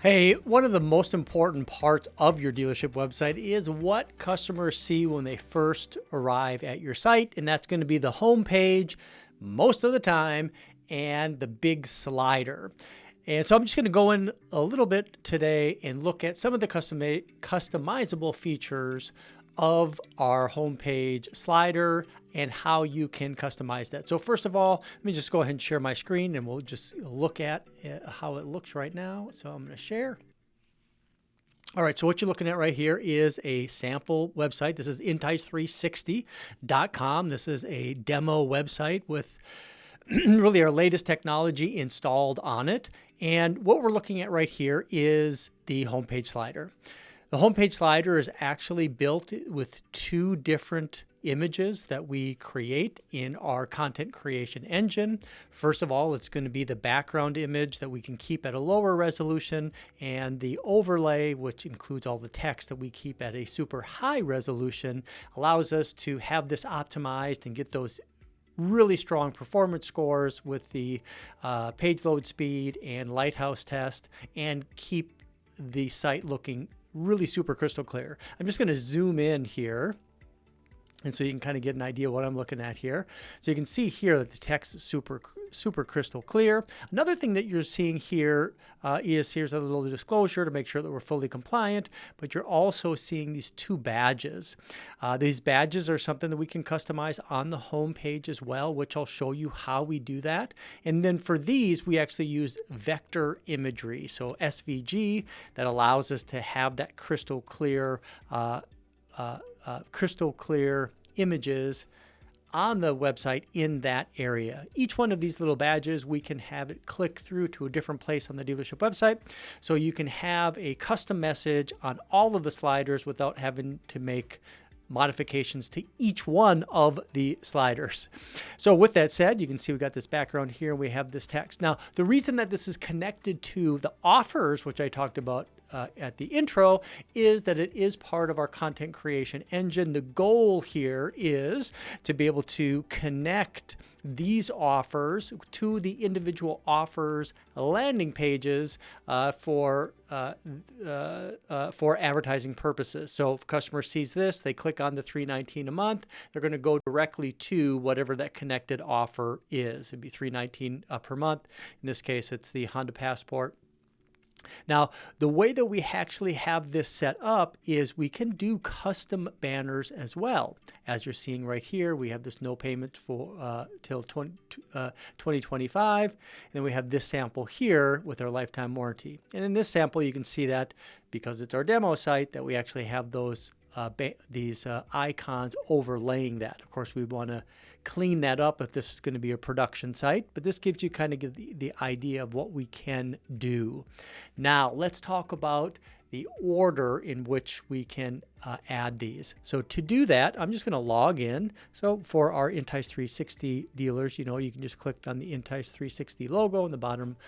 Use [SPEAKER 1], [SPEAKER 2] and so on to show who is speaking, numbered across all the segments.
[SPEAKER 1] Hey, one of the most important parts of your dealership website is what customers see when they first arrive at your site, and that's going to be the home page most of the time and the big slider. And so I'm just going to go in a little bit today and look at some of the customizable features of our homepage slider and how you can customize that. So first of all, let me just go ahead and share my screen and we'll just look at how it looks right now. So I'm going to share. All right, so what you're looking at right here is a sample website. This is intice360.com. This is a demo website with really our latest technology installed on it. And what we're looking at right here is the homepage slider. The homepage slider is actually built with two different images that we create in our content creation engine. First of all, it's going to be the background image that we can keep at a lower resolution, and the overlay, which includes all the text that we keep at a super high resolution, allows us to have this optimized and get those really strong performance scores with the page load speed and lighthouse test, and keep the site looking really super crystal clear. I'm just going to zoom in here, and so you can kind of get an idea what I'm looking at here. So you can see here that the text is super crystal clear. Another thing that you're seeing here is here's a little disclosure to make sure that we're fully compliant, but you're also seeing these two badges. These badges are something that we can customize on the home page as well, which I'll show you how we do that. And then for these, we actually use vector imagery, so SVG, that allows us to have that crystal clear images on the website in that area. Each one of these little badges, we can have it click through to a different place on the dealership website. So you can have a custom message on all of the sliders without having to make modifications to each one of the sliders. So with that said, you can see we got this background here. We have this text. Now, the reason that this is connected to the offers, which I talked about at the intro, is that it is part of our content creation engine. The goal here is to be able to connect these offers to the individual offers landing pages for advertising purposes. So if a customer sees this, they click on the $319 a month, they're going to go directly to whatever that connected offer is. It'd be $319 per month. In this case, it's the Honda Passport. Now, the way that we actually have this set up is we can do custom banners as well. As you're seeing right here, we have this no payment for till 2025. And then we have this sample here with our lifetime warranty. And in this sample, you can see that because it's our demo site that we actually have those these icons overlaying that. Of course, we want to clean that up if this is going to be a production site, but this gives you kind of the idea of what we can do. Now, let's talk about the order in which we can add these. So to do that, I'm just going to log in. So for our intice360 dealers, you can just click on the intice360 logo in the bottom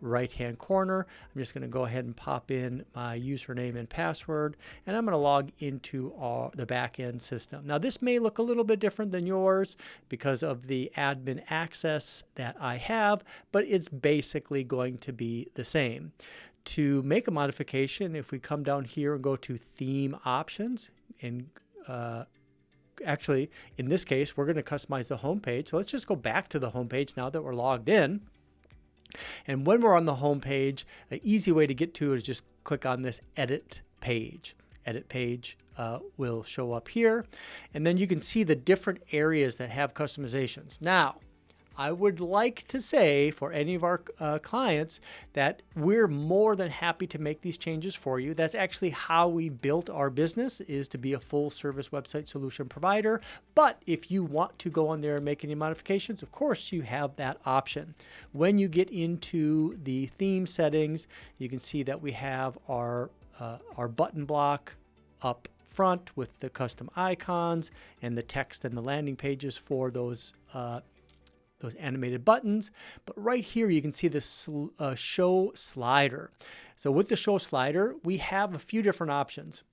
[SPEAKER 1] right-hand corner. I'm just going to go ahead and pop in my username and password, and I'm going to log into the back-end system. Now, this may look a little bit different than yours because of the admin access that I have, but it's basically going to be the same. To make a modification, if we come down here and go to theme options, and actually, in this case, we're going to customize the home page. So let's just go back to the home page now that we're logged in. And when we're on the home page, an easy way to get to it is just click on this edit page. Edit page will show up here. And then you can see the different areas that have customizations. Now, I would like to say for any of our clients that we're more than happy to make these changes for you. That's actually how we built our business, is to be a full service website solution provider. But if you want to go on there and make any modifications, of course you have that option. When you get into the theme settings, you can see that we have our button block up front with the custom icons and the text and the landing pages for those animated buttons. But right here, you can see this show slider. So with the show slider, we have a few different options.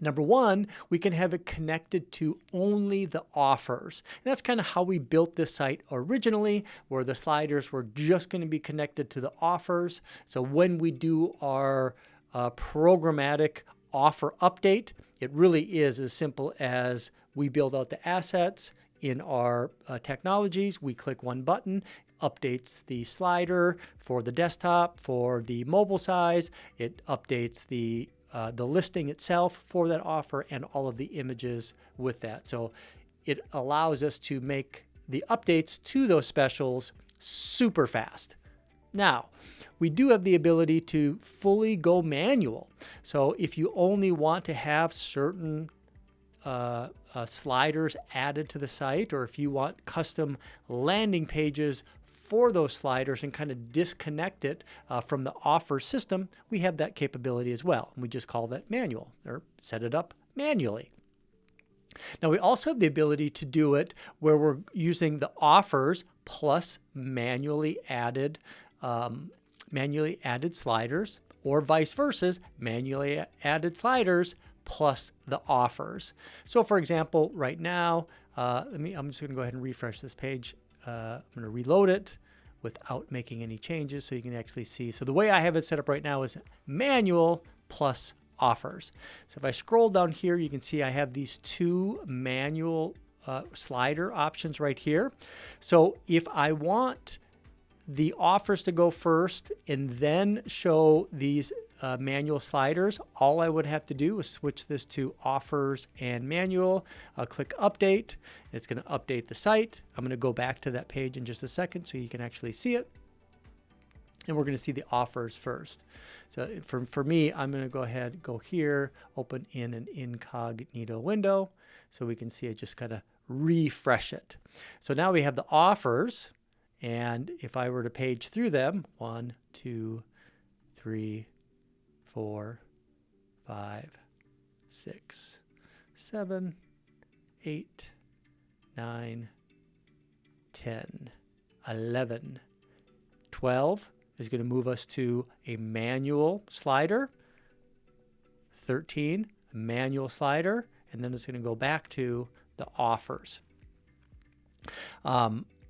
[SPEAKER 1] Number one, we can have it connected to only the offers. And that's kind of how we built this site originally, where the sliders were just going to be connected to the offers. So when we do our programmatic offer update, it really is as simple as we build out the assets in our technologies. We click one button, updates the slider for the desktop, for the mobile size. It updates the listing itself for that offer and all of the images with that. So it allows us to make the updates to those specials super fast. Now, we do have the ability to fully go manual. So if you only want to have certain sliders added to the site, or if you want custom landing pages for those sliders and kind of disconnect it from the offer system, we have that capability as well. We just call that manual, or set it up manually. Now we also have the ability to do it where we're using the offers plus manually added sliders, or vice versa, manually added sliders plus the offers. So for example, right now, I'm just going to go ahead and refresh this page. I'm going to reload it without making any changes so you can actually see. So the way I have it set up right now is manual plus offers. So if I scroll down here, you can see I have these two manual slider options right here. So if I want the offers to go first and then show these manual sliders, all I would have to do is switch this to offers and manual. I'll click update. It's going to update the site. I'm going to go back to that page in just a second so you can actually see it. And we're going to see the offers first. So for me, I'm going to go ahead, go here, open in an incognito window so we can see it, just kind of refresh it. So now we have the offers. And if I were to page through them, 1, 2, 3, 4, 5, 6, 7, 8, 9, 10, 11, 12 is going to move us to a manual slider, 13, a manual slider, and then it's going to go back to the offers.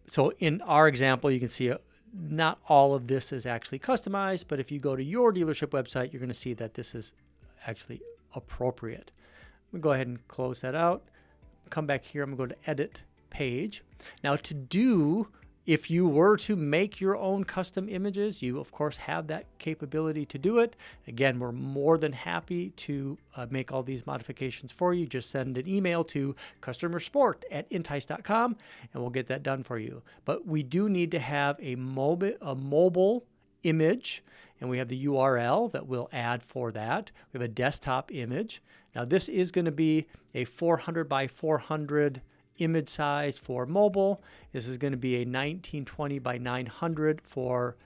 [SPEAKER 1] So in our example, you can see not all of this is actually customized, but if you go to your dealership website, you're going to see that this is actually appropriate. I'm going to go ahead and close that out. Come back here. I'm going to go to edit page. Now if you were to make your own custom images, you of course have that capability to do it. Again, we're more than happy to make all these modifications for you. Just send an email to customersupport@intice.com and we'll get that done for you. But we do need to have a mobile image, and we have the URL that we'll add for that. We have a desktop image. Now this is going to be a 400 by 400 image size for mobile. This is going to be a 1920 by 900 for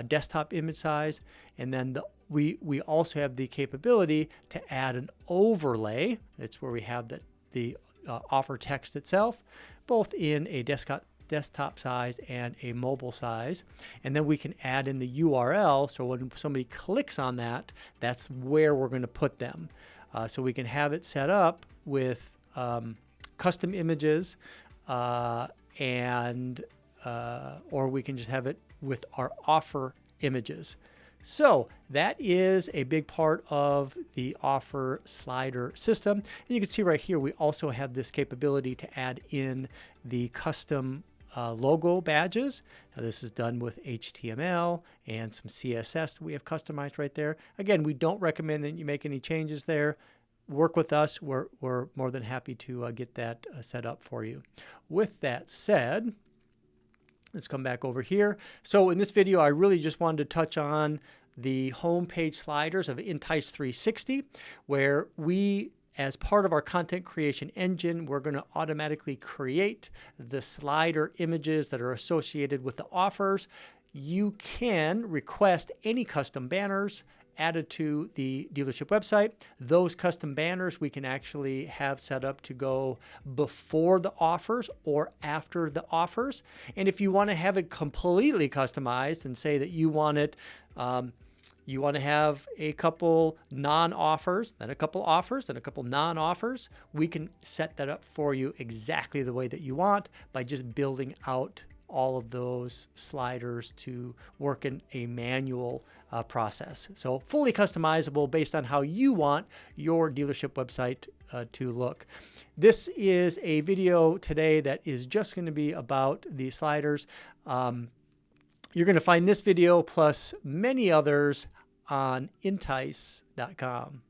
[SPEAKER 1] desktop image size. And then we also have the capability to add an overlay. It's where we have the offer text itself, both in a desktop size and a mobile size. And then we can add in the URL. So when somebody clicks on that, that's where we're going to put them. So we can have it set up with custom images, or we can just have it with our offer images. So that is a big part of the offer slider system. And you can see right here, we also have this capability to add in the custom logo badges. Now this is done with HTML and some CSS that we have customized right there. Again, we don't recommend that you make any changes there. Work with us. We're more than happy to get that set up for you. With that said, let's come back over here. So in this video, I really just wanted to touch on the homepage sliders of intice360, where we, as part of our content creation engine, we're going to automatically create the slider images that are associated with the offers. You can request any custom banners added to the dealership website. Those custom banners we can actually have set up to go before the offers or after the offers. And if you want to have it completely customized and say that you want it, You want to have a couple non-offers, then a couple offers, then a couple non-offers. We can set that up for you exactly the way that you want by just building out all of those sliders to work in a manual process. So fully customizable based on how you want your dealership website to look. This is a video today that is just going to be about the sliders. You're going to find this video plus many others on intice.com.